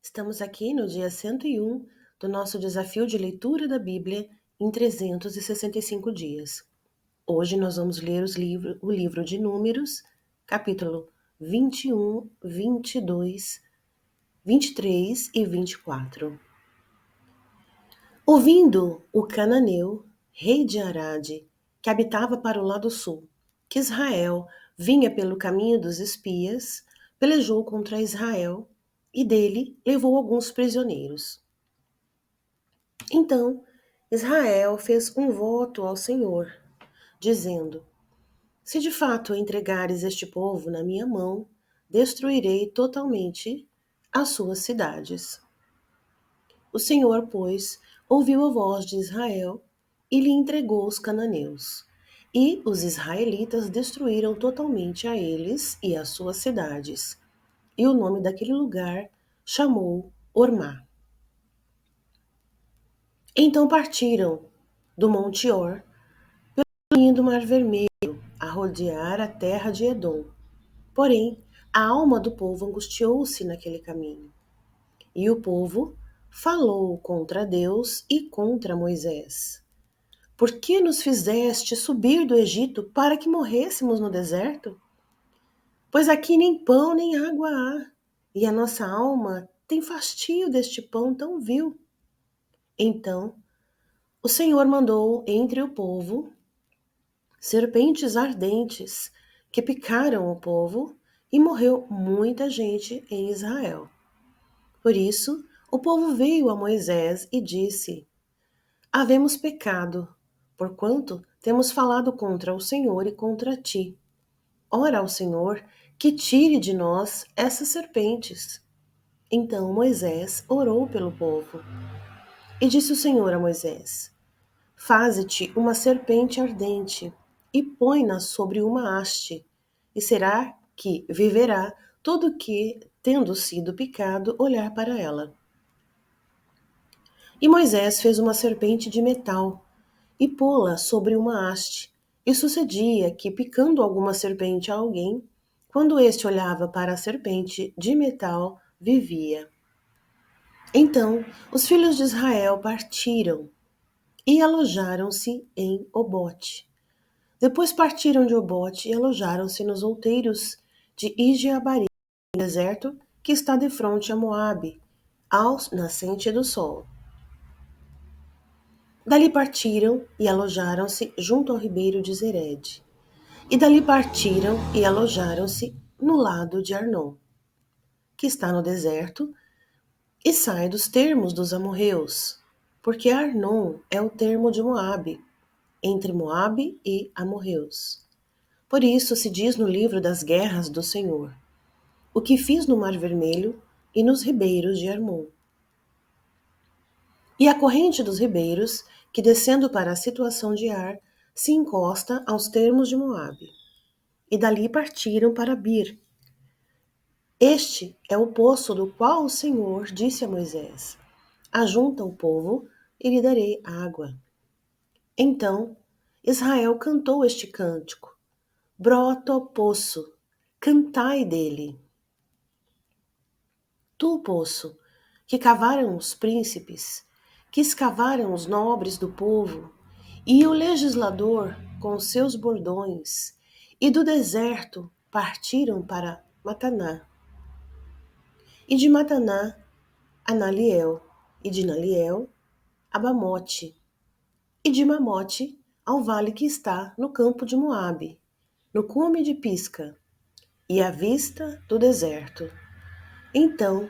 Estamos aqui no dia 101 do nosso desafio de leitura da Bíblia em 365 dias. Hoje nós vamos ler o livro de Números, capítulo 21, 22, 23 e 24. Ouvindo o cananeu, rei de Arade, que habitava para o lado sul, que Israel vinha pelo caminho dos espias, pelejou contra Israel e dele levou alguns prisioneiros. Então Israel fez um voto ao Senhor, dizendo: Se de fato entregares este povo na minha mão, destruirei totalmente as suas cidades. O Senhor, pois, ouviu a voz de Israel e lhe entregou os cananeus. E os israelitas destruíram totalmente a eles e as suas cidades. E o nome daquele lugar chamou Ormá. Então partiram do Monte Or, pelo caminho do Mar Vermelho, a rodear a terra de Edom. Porém, a alma do povo angustiou-se naquele caminho. E o povo falou contra Deus e contra Moisés. Por que nos fizeste subir do Egito para que morrêssemos no deserto? Pois aqui nem pão nem água há, e a nossa alma tem fastio deste pão tão vil. Então o Senhor mandou entre o povo serpentes ardentes que picaram o povo e morreu muita gente em Israel. Por isso, o povo veio a Moisés e disse: Havemos pecado, porquanto temos falado contra o Senhor e contra ti. Ora ao Senhor que tire de nós essas serpentes. Então Moisés orou pelo povo. E disse o Senhor a Moisés: Faze-te uma serpente ardente e põe-na sobre uma haste, e será que viverá todo que, tendo sido picado, olhar para ela. E Moisés fez uma serpente de metal e pô-la sobre uma haste. E sucedia que, picando alguma serpente a alguém, quando este olhava para a serpente de metal, vivia. Então os filhos de Israel partiram e alojaram-se em Obote. Depois partiram de Obote e alojaram-se nos outeiros de Ijeabari, no deserto que está defronte a Moabe, ao nascente do sol. Dali partiram e alojaram-se junto ao ribeiro de Zered. E dali partiram e alojaram-se no lado de Arnon, que está no deserto, e sai dos termos dos amorreus, porque Arnon é o termo de Moabe, entre Moabe e amorreus. Por isso se diz no livro das guerras do Senhor: O que fiz no Mar Vermelho e nos ribeiros de Arnon. E a corrente dos ribeiros, que descendo para a situação de Ar, se encosta aos termos de Moabe. E dali partiram para Bir. Este é o poço do qual o Senhor disse a Moisés: Ajunta o povo e lhe darei água. Então Israel cantou este cântico: Brota o poço, cantai dele. Tu, poço, que cavaram os príncipes, que escavaram os nobres do povo, e o legislador com seus bordões, e do deserto partiram para Mataná. E de Mataná a Naliel, e de Naliel a Bamote, e de Mamote ao vale que está no campo de Moabe, no cume de Pisca, e à vista do deserto. Então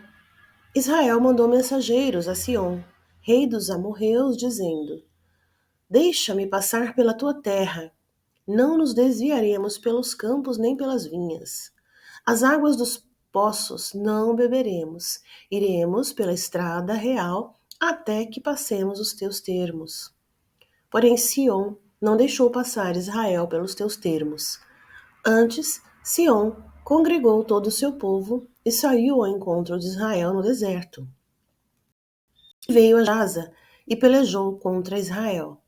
Israel mandou mensageiros a Sion, rei dos amorreus, dizendo: Deixa-me passar pela tua terra. Não nos desviaremos pelos campos nem pelas vinhas. As águas dos poços não beberemos. Iremos pela estrada real até que passemos os teus termos. Porém, Sion não deixou passar Israel pelos teus termos. Antes, Sion congregou todo o seu povo e saiu ao encontro de Israel no deserto. Veio a Jaza e pelejou contra Israel.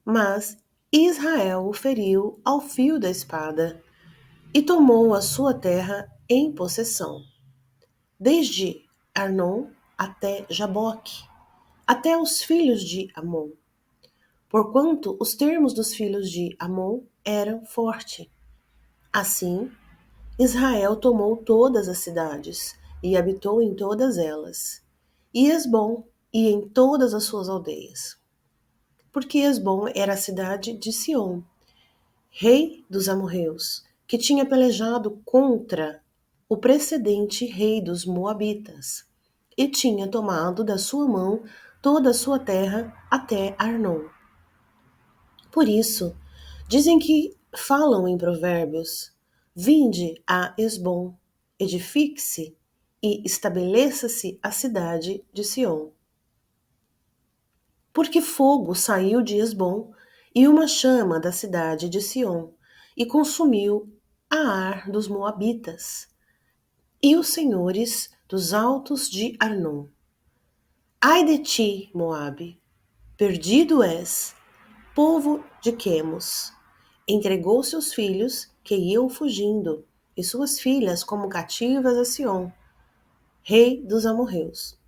Mas Israel o feriu ao fio da espada e tomou a sua terra em possessão, desde Arnon até Jaboque, até os filhos de Amon, porquanto os termos dos filhos de Amon eram fortes. Assim, Israel tomou todas as cidades e habitou em todas elas, e Esbom e em todas as suas aldeias. Porque Esbom era a cidade de Sion, rei dos amorreus, que tinha pelejado contra o precedente rei dos moabitas, e tinha tomado da sua mão toda a sua terra até Arnon. Por isso, dizem que falam em provérbios: vinde a Esbom, edifique-se e estabeleça-se a cidade de Sion. Porque fogo saiu de Esbom e uma chama da cidade de Sion, e consumiu a Ar dos Moabitas e os senhores dos altos de Arnon. Ai de ti, Moabe, perdido és, povo de Quemos. Entregou seus filhos, que iam fugindo, e suas filhas como cativas a Sion, rei dos amorreus.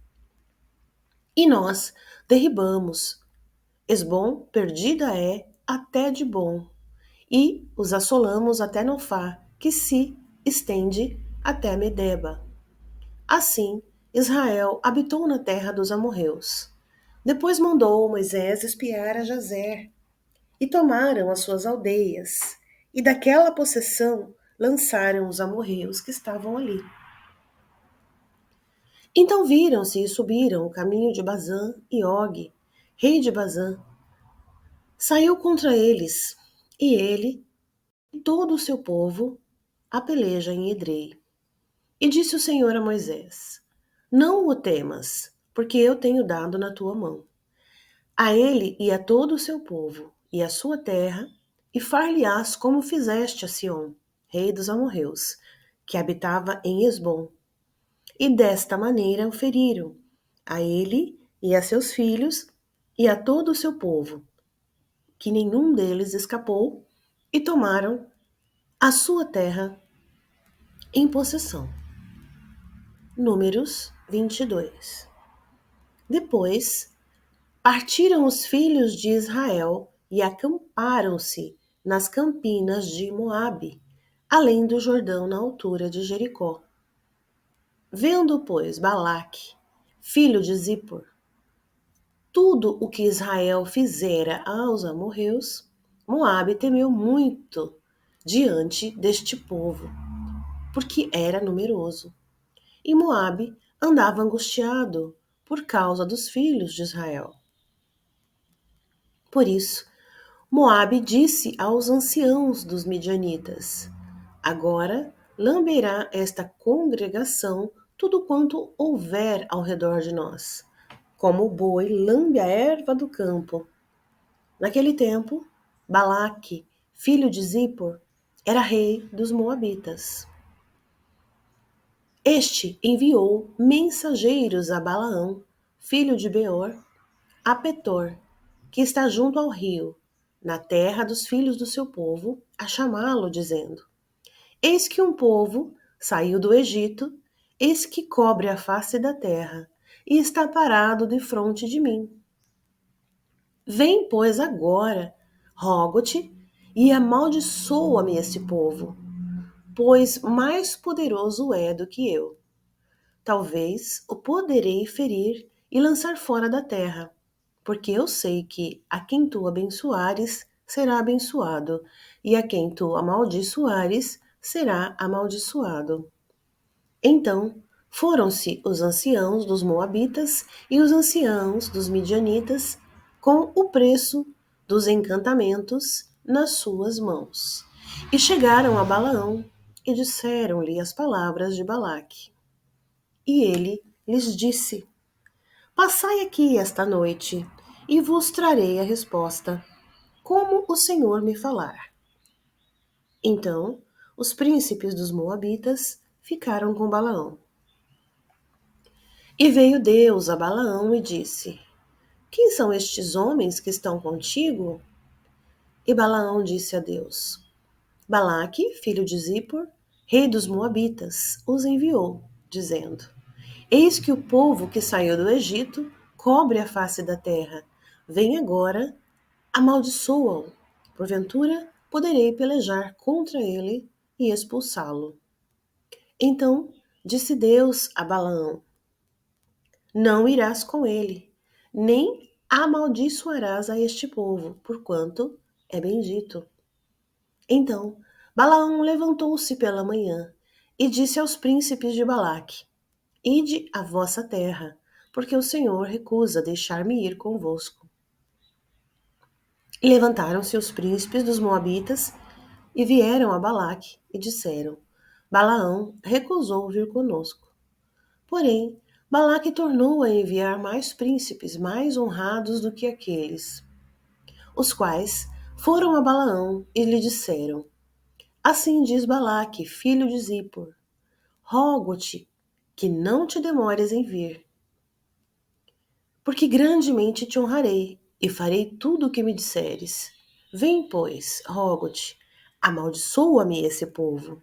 E nós derribamos. Esbom perdida é até de bom, e os assolamos até Nofá, que se estende até Medeba. Assim, Israel habitou na terra dos amorreus. Depois mandou Moisés espiar a Jazer, e tomaram as suas aldeias, e daquela possessão lançaram os amorreus que estavam ali. Então viram-se e subiram o caminho de Bazã, e Og, rei de Bazã, saiu contra eles, e ele e todo o seu povo a peleja em Edrei. E disse o Senhor a Moisés: não o temas, porque eu tenho dado na tua mão. A ele e a todo o seu povo, e a sua terra, e far-lhe-ás como fizeste a Sion, rei dos amorreus, que habitava em Esbom. E desta maneira o feriram, a ele e a seus filhos, e a todo o seu povo, que nenhum deles escapou, e tomaram a sua terra em possessão. Números 22. Depois, partiram os filhos de Israel e acamparam-se nas campinas de Moabe, além do Jordão na altura de Jericó. Vendo, pois, Balaque, filho de Zippor, tudo o que Israel fizera aos amorreus, Moabe temeu muito diante deste povo, porque era numeroso. E Moabe andava angustiado por causa dos filhos de Israel. Por isso, Moabe disse aos anciãos dos midianitas: agora lamberá esta congregação tudo quanto houver ao redor de nós, como o boi lambe a erva do campo. Naquele tempo, Balaque, filho de Zippor, era rei dos Moabitas. Este enviou mensageiros a Balaão, filho de Beor, a Petor, que está junto ao rio, na terra dos filhos do seu povo, a chamá-lo, dizendo: eis que um povo saiu do Egito, eis que cobre a face da terra, e está parado defronte de mim. Vem, pois, agora, rogo-te, e amaldiçoa-me esse povo, pois mais poderoso é do que eu. Talvez o poderei ferir e lançar fora da terra, porque eu sei que a quem tu abençoares será abençoado, e a quem tu amaldiçoares será amaldiçoado. Então foram-se os anciãos dos Moabitas e os anciãos dos Midianitas com o preço dos encantamentos nas suas mãos. E chegaram a Balaão e disseram-lhe as palavras de Balaque. E ele lhes disse: passai aqui esta noite, e vos trarei a resposta, como o Senhor me falar. Então os príncipes dos Moabitas ficaram com Balaão. E veio Deus a Balaão e disse: quem são estes homens que estão contigo? E Balaão disse a Deus: Balaque, filho de Zippor, rei dos Moabitas, os enviou, dizendo: Eis que o povo que saiu do Egito cobre a face da terra. Vem agora, amaldiçoa-o. Porventura, poderei pelejar contra ele e expulsá-lo. Então disse Deus a Balaão: não irás com ele, nem amaldiçoarás a este povo, porquanto é bendito. Então Balaão levantou-se pela manhã e disse aos príncipes de Balaque: ide à vossa terra, porque o Senhor recusa deixar-me ir convosco. E levantaram-se os príncipes dos Moabitas e vieram a Balaque e disseram: Balaão recusou vir conosco. Porém, Balaque tornou a enviar mais príncipes mais honrados do que aqueles, os quais foram a Balaão e lhe disseram: assim diz Balaque, filho de Zippor, rogo-te que não te demores em vir, porque grandemente te honrarei e farei tudo o que me disseres. Vem, pois, rogo-te, amaldiçoa-me esse povo.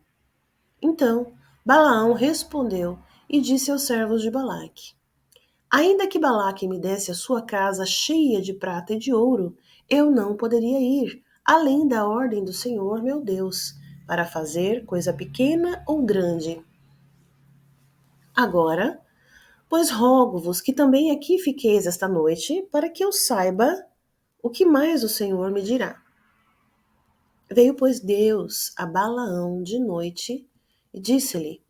Então Balaão respondeu e disse aos servos de Balaque: ainda que Balaque me desse a sua casa cheia de prata e de ouro, eu não poderia ir além da ordem do Senhor meu Deus, para fazer coisa pequena ou grande. Agora, pois rogo-vos que também aqui fiqueis esta noite, para que eu saiba o que mais o Senhor me dirá. Veio, pois, Deus a Balaão de noite e disse-lhe: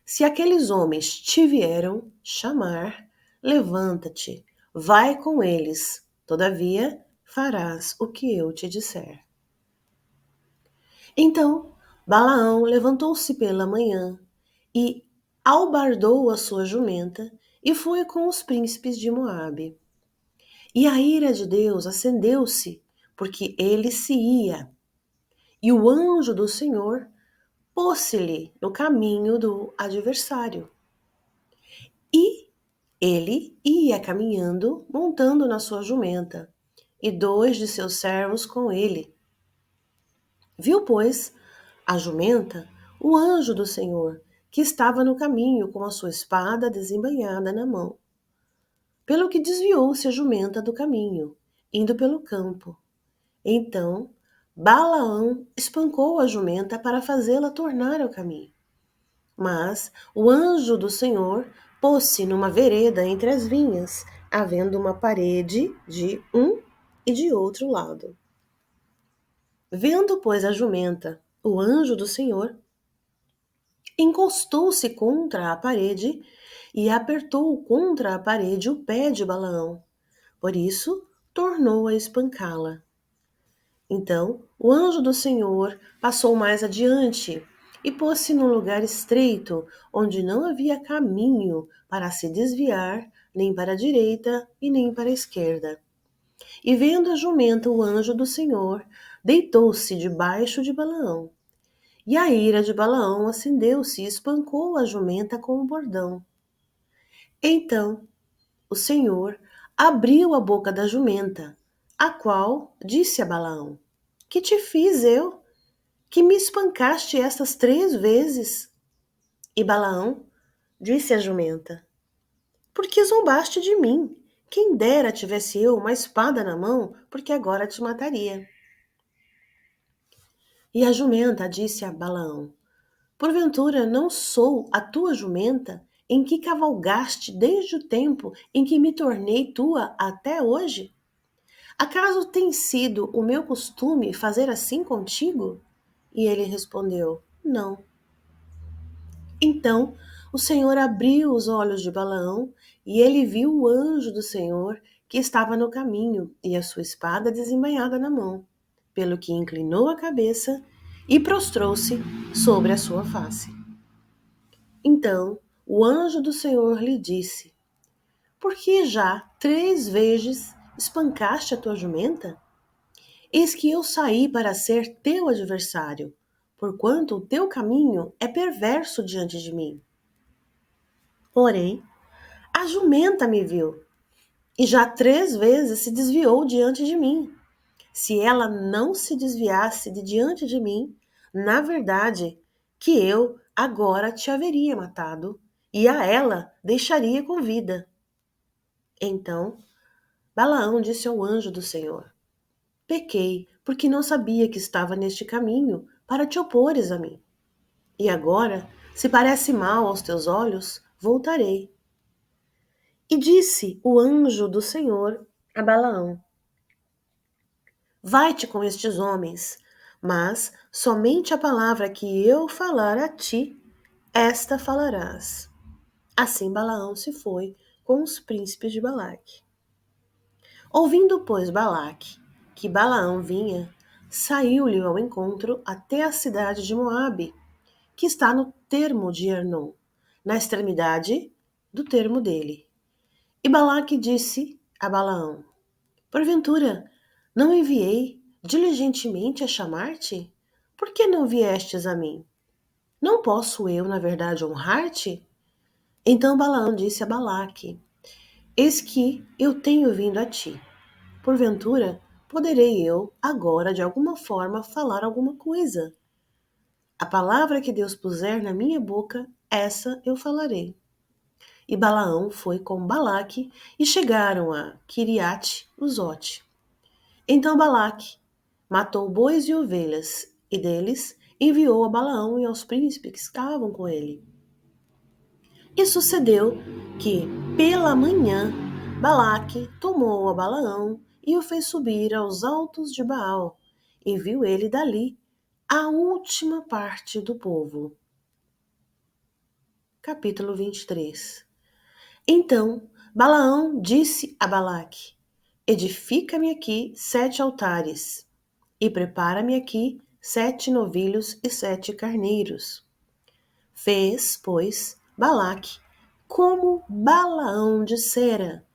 se aqueles homens te vieram chamar, levanta-te, vai com eles, todavia farás o que eu te disser. Então Balaão levantou-se pela manhã e albardou a sua jumenta e foi com os príncipes de Moabe. E a ira de Deus acendeu-se, porque ele se ia, e o anjo do Senhor pôs-se-lhe no caminho do adversário. E ele ia caminhando, montando na sua jumenta, e 2 de seus servos com ele. Viu, pois, a jumenta, o anjo do Senhor, que estava no caminho com a sua espada desembainhada na mão. Pelo que desviou-se a jumenta do caminho, indo pelo campo. Então Balaão espancou a jumenta para fazê-la tornar ao caminho. Mas o anjo do Senhor pôs-se numa vereda entre as vinhas, havendo uma parede de um e de outro lado. Vendo, pois, a jumenta, o anjo do Senhor encostou-se contra a parede e apertou contra a parede o pé de Balaão. Por isso, tornou a espancá-la. Então o anjo do Senhor passou mais adiante e pôs-se num lugar estreito, onde não havia caminho para se desviar, nem para a direita e nem para a esquerda. E vendo a jumenta o anjo do Senhor, deitou-se debaixo de Balaão. E a ira de Balaão acendeu-se e espancou a jumenta com o bordão. Então o Senhor abriu a boca da jumenta, a qual disse a Balaão: que te fiz eu, que me espancaste estas 3 vezes? E Balaão disse à jumenta: porque zombaste de mim? Quem dera tivesse eu uma espada na mão, porque agora te mataria. E a jumenta disse a Balaão: porventura não sou a tua jumenta, em que cavalgaste desde o tempo em que me tornei tua até hoje? Acaso tem sido o meu costume fazer assim contigo? E ele respondeu: não. Então o Senhor abriu os olhos de Balaão, e ele viu o anjo do Senhor que estava no caminho, e a sua espada desembainhada na mão, pelo que inclinou a cabeça e prostrou-se sobre a sua face. Então o anjo do Senhor lhe disse: por que já 3 vezes espancaste a tua jumenta? Eis que eu saí para ser teu adversário, porquanto o teu caminho é perverso diante de mim. Porém, a jumenta me viu, e já 3 vezes se desviou diante de mim. Se ela não se desviasse de diante de mim, na verdade, que eu agora te haveria matado, e a ela deixaria com vida. Então Balaão disse ao anjo do Senhor: Pequei, porque não sabia que estava neste caminho para te opores a mim. E agora, se parece mal aos teus olhos, voltarei. E disse o anjo do Senhor a Balaão: Vai-te com estes homens, mas somente a palavra que eu falar a ti, esta falarás. Assim Balaão se foi com os príncipes de Balaque. Ouvindo, pois, Balaque que Balaão vinha, saiu-lhe ao encontro até a cidade de Moabe, que está no termo de Hernon, na extremidade do termo dele. E Balaque disse a Balaão: Porventura, não enviei diligentemente a chamar-te? Por que não viestes a mim? Não posso eu, na verdade, honrar-te? Então Balaão disse a Balaque: Eis que eu tenho vindo a ti. Porventura, poderei eu, agora, de alguma forma, falar alguma coisa? A palavra que Deus puser na minha boca, essa eu falarei. E Balaão foi com Balaque e chegaram a Quiriate-Uzote. Então Balaque matou bois e ovelhas, e deles enviou a Balaão e aos príncipes que estavam com ele. E sucedeu que, pela manhã, Balaque tomou a Balaão e o fez subir aos altos de Baal, e viu ele dali a última parte do povo. Capítulo 23. Então Balaão disse a Balaque: Edifica-me aqui 7 altares, e prepara-me aqui 7 novilhos e 7 carneiros. Fez, pois, Balaque como Balaão dissera,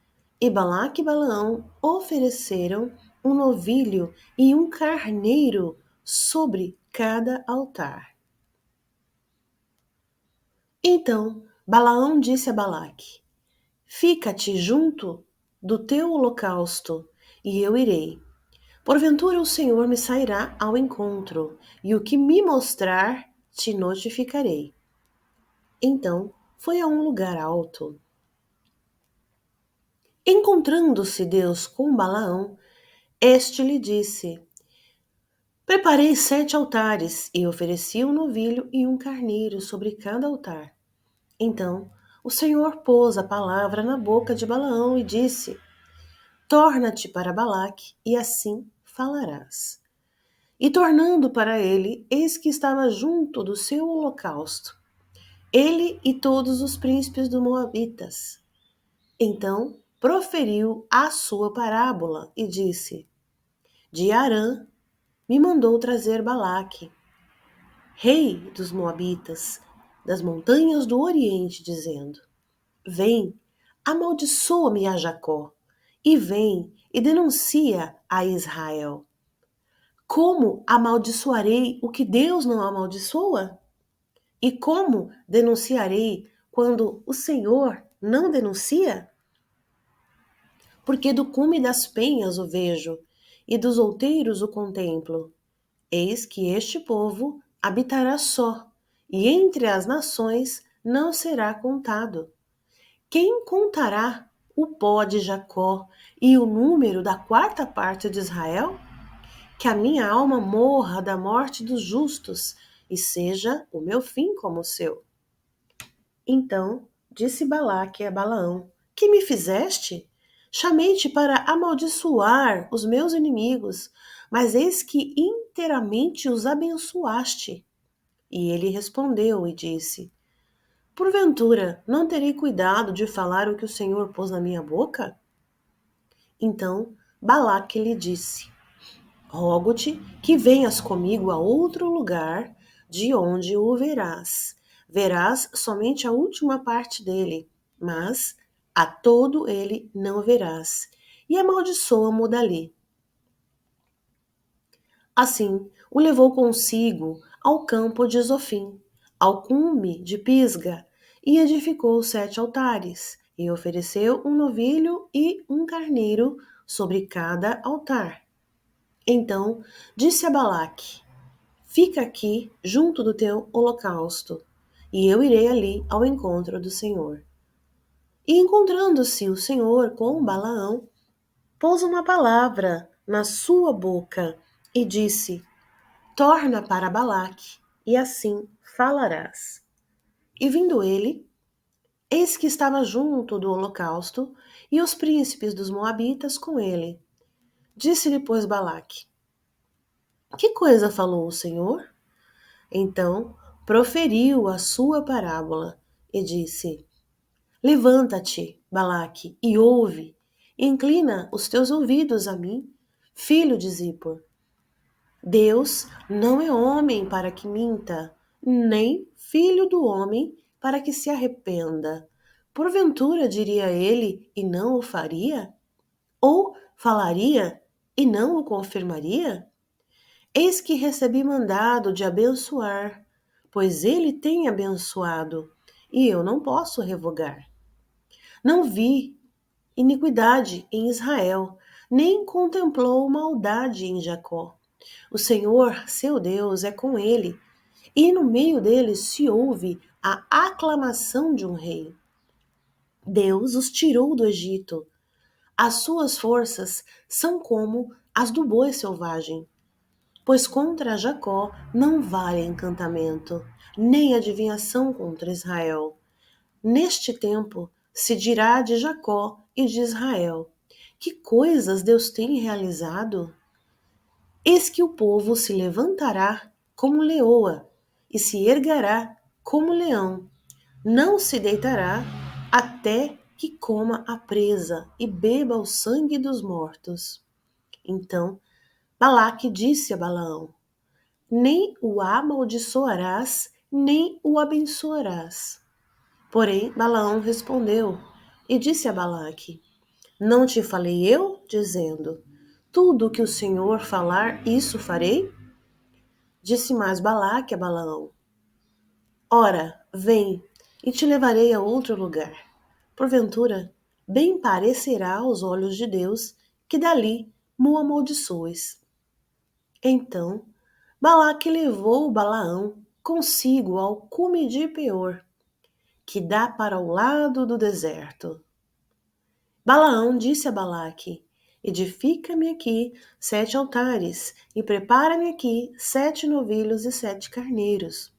e Balaque e Balaão ofereceram um novilho e um carneiro sobre cada altar. Então Balaão disse a Balaque: Fica-te junto do teu holocausto, e eu irei. Porventura o Senhor me sairá ao encontro, e o que me mostrar te notificarei. Então foi a um lugar alto. Encontrando-se Deus com Balaão, este lhe disse: Preparei 7 altares, e ofereci um novilho e um carneiro sobre cada altar. Então o Senhor pôs a palavra na boca de Balaão e disse: Torna-te para Balaque, e assim falarás. E tornando para ele, eis que estava junto do seu holocausto, ele e todos os príncipes dos Moabitas. Então proferiu a sua parábola e disse: De Arã me mandou trazer Balaque, rei dos Moabitas, das montanhas do Oriente, dizendo: Vem, amaldiçoa-me a Jacó, e vem e denuncia a Israel. Como amaldiçoarei o que Deus não amaldiçoa? E como denunciarei quando o Senhor não denuncia? Porque do cume das penhas o vejo, e dos outeiros o contemplo. Eis que este povo habitará só, e entre as nações não será contado. Quem contará o pó de Jacó e o número da 4ª parte de Israel? Que a minha alma morra da morte dos justos, e seja o meu fim como o seu. Então disse Balaque a Balaão: Que me fizeste? Chamei-te para amaldiçoar os meus inimigos, mas eis que inteiramente os abençoaste. E ele respondeu e disse: Porventura, não terei cuidado de falar o que o Senhor pôs na minha boca? Então Balaque lhe disse: Rogo-te que venhas comigo a outro lugar, de onde o verás. Verás somente a última parte dele, mas a todo ele não verás. E amaldiçoa-mo dali. Assim o levou consigo ao campo de Zofim, ao cume de Pisga, e edificou 7 altares, e ofereceu um novilho e um carneiro sobre cada altar. Então disse a Balaque: Fica aqui junto do teu holocausto, e eu irei ali ao encontro do Senhor. E encontrando-se o Senhor com Balaão, pôs uma palavra na sua boca e disse: Torna para Balaque, e assim falarás. E vindo ele, eis que estava junto do holocausto, e os príncipes dos moabitas com ele. Disse-lhe, pois, Balaque: Que coisa falou o Senhor? Então proferiu a sua parábola e disse: Levanta-te, Balaque, e ouve. Inclina os teus ouvidos a mim, filho de Zippor. Deus não é homem para que minta, nem filho do homem para que se arrependa. Porventura diria ele e não o faria? Ou falaria e não o confirmaria? Eis que recebi mandado de abençoar, pois ele tem abençoado, e eu não posso revogar. Não vi iniquidade em Israel, nem contemplou maldade em Jacó. O Senhor, seu Deus, é com ele, e no meio dele se ouve a aclamação de um rei. Deus os tirou do Egito. As suas forças são como as do boi selvagem. Pois contra Jacó não vale encantamento, nem adivinhação contra Israel. Neste tempo se dirá de Jacó e de Israel: Que coisas Deus tem realizado? Eis que o povo se levantará como leoa e se erguerá como leão. Não se deitará até que coma a presa e beba o sangue dos mortos. Então Balaque disse a Balaão: Nem o amaldiçoarás, nem o abençoarás. Porém, Balaão respondeu e disse a Balaque: Não te falei eu, dizendo: Tudo o que o Senhor falar, isso farei? Disse mais Balaque a Balaão: Ora, vem, e te levarei a outro lugar. Porventura, bem parecerá aos olhos de Deus que dali mo amaldiçoes. Então, Balaque levou Balaão consigo ao cume de Peor, que dá para o lado do deserto. Balaão disse a Balaque: Edifica-me aqui 7 altares, e prepara-me aqui 7 novilhos e 7 carneiros.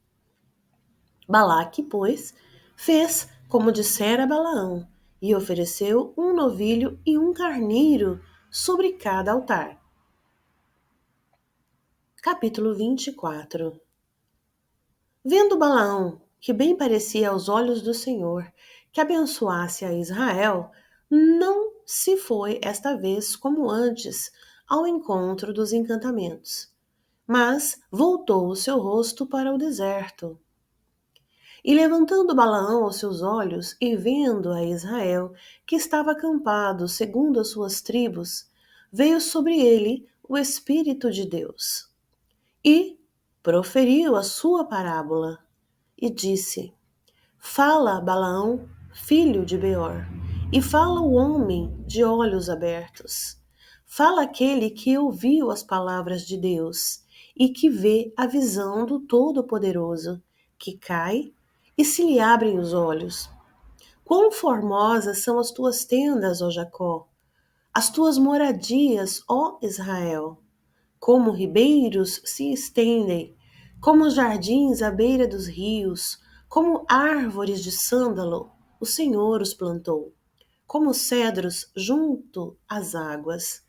Balaque, pois, fez como dissera Balaão, e ofereceu um novilho e um carneiro sobre cada altar. Capítulo 24. Vendo Balaão que bem parecia aos olhos do Senhor que abençoasse a Israel, não se foi esta vez como antes ao encontro dos encantamentos, mas voltou o seu rosto para o deserto. E levantando Balaão os seus olhos e vendo a Israel, que estava acampado segundo as suas tribos, veio sobre ele o Espírito de Deus. E proferiu a sua parábola e disse: Fala, Balaão, filho de Beor, e fala o homem de olhos abertos. Fala aquele que ouviu as palavras de Deus e que vê a visão do Todo-Poderoso, que cai e se lhe abrem os olhos. Quão formosas são as tuas tendas, ó Jacó, as tuas moradias, ó Israel! Como ribeiros se estendem, como os jardins à beira dos rios, como árvores de sândalo, o Senhor os plantou, como cedros junto às águas.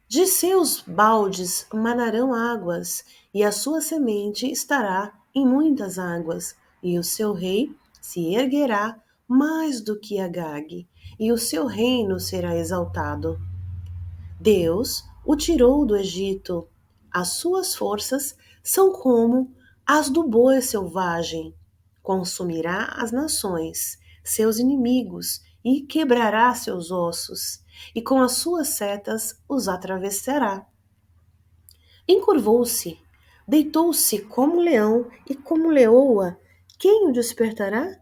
De seus baldes manarão águas, e a sua semente estará em muitas águas, e o seu rei se erguerá mais do que Agag, e o seu reino será exaltado. Deus o tirou do Egito. As suas forças são como as do boi selvagem. Consumirá as nações, seus inimigos, e quebrará seus ossos, e com as suas setas os atravessará. Encurvou-se, deitou-se como leão e como leoa. Quem o despertará?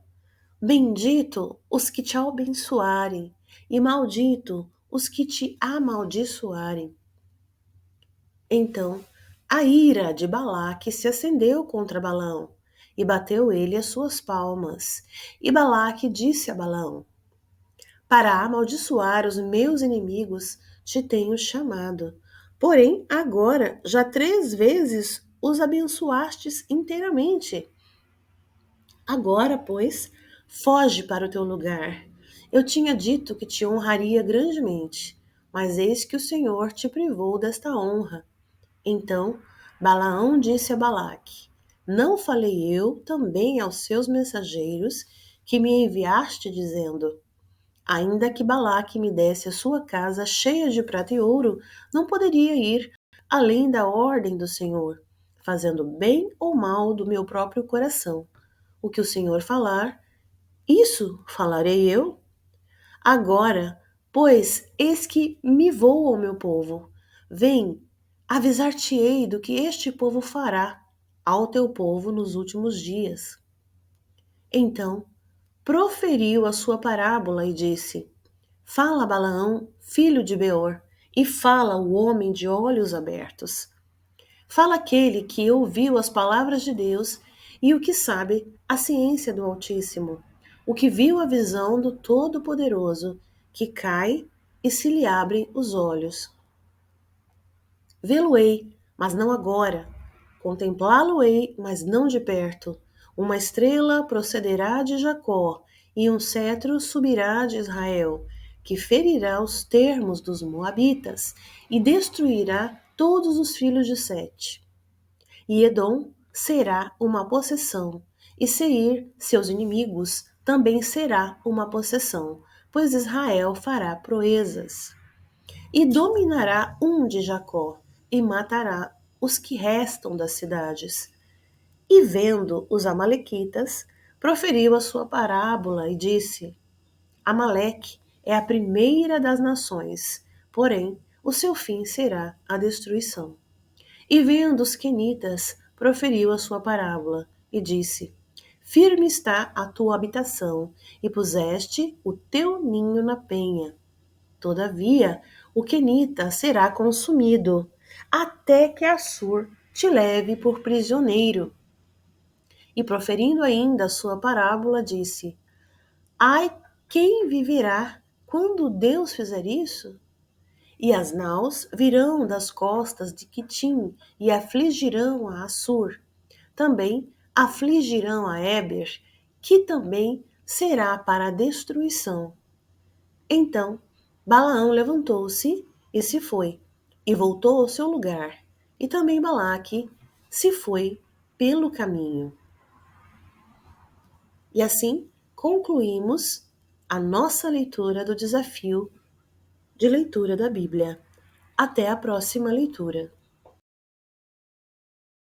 Bendito os que te abençoarem, e maldito os que te amaldiçoarem. Então a ira de Balaque se acendeu contra Balaão, E bateu ele as suas palmas. E Balaque disse a Balaão: para amaldiçoar os meus inimigos te tenho chamado. Porém, agora já 3 vezes os abençoastes inteiramente. Agora, pois, foge para o teu lugar. Eu tinha dito que te honraria grandemente, mas eis que o Senhor te privou desta honra. Então Balaão disse a Balaque: não falei eu também aos seus mensageiros que me enviaste, dizendo: ainda que Balaque me desse a sua casa cheia de prata e ouro, não poderia ir além da ordem do Senhor, fazendo bem ou mal do meu próprio coração. O que o Senhor falar, isso falarei eu? Agora, pois, eis que me vou ao meu povo. Vem, avisar-te-ei do que este povo fará ao teu povo nos últimos dias. Então, proferiu a sua parábola e disse: fala Balaão, filho de Beor, e fala o homem de olhos abertos. Fala aquele que ouviu as palavras de Deus e o que sabe a ciência do Altíssimo, o que viu a visão do Todo-Poderoso, que cai e se lhe abrem os olhos. Vê-lo-ei, mas não agora. Contemplá-lo-ei, mas não de perto. Uma estrela procederá de Jacó, e um cetro subirá de Israel, que ferirá os termos dos Moabitas e destruirá todos os filhos de Sete. E Edom será uma possessão, e Seir, seus inimigos, também será uma possessão, pois Israel fará proezas. E dominará um de Jacó, e matará os que restam das cidades. E vendo os amalequitas, proferiu a sua parábola e disse: Amaleque é a primeira das nações, porém o seu fim será a destruição. E vendo os quenitas, proferiu a sua parábola e disse: firme está a tua habitação, e puseste o teu ninho na penha. Todavia, o quenita será consumido, até que Assur te leve por prisioneiro. E proferindo ainda a sua parábola, disse: ai, quem viverá quando Deus fizer isso? E as naus virão das costas de Quitim e afligirão a Assur. Também afligirão a Éber, que também será para a destruição. Então Balaão levantou-se e se foi, e voltou ao seu lugar. E também Balaque se foi pelo caminho. E assim concluímos a nossa leitura do desafio de leitura da Bíblia. Até a próxima leitura.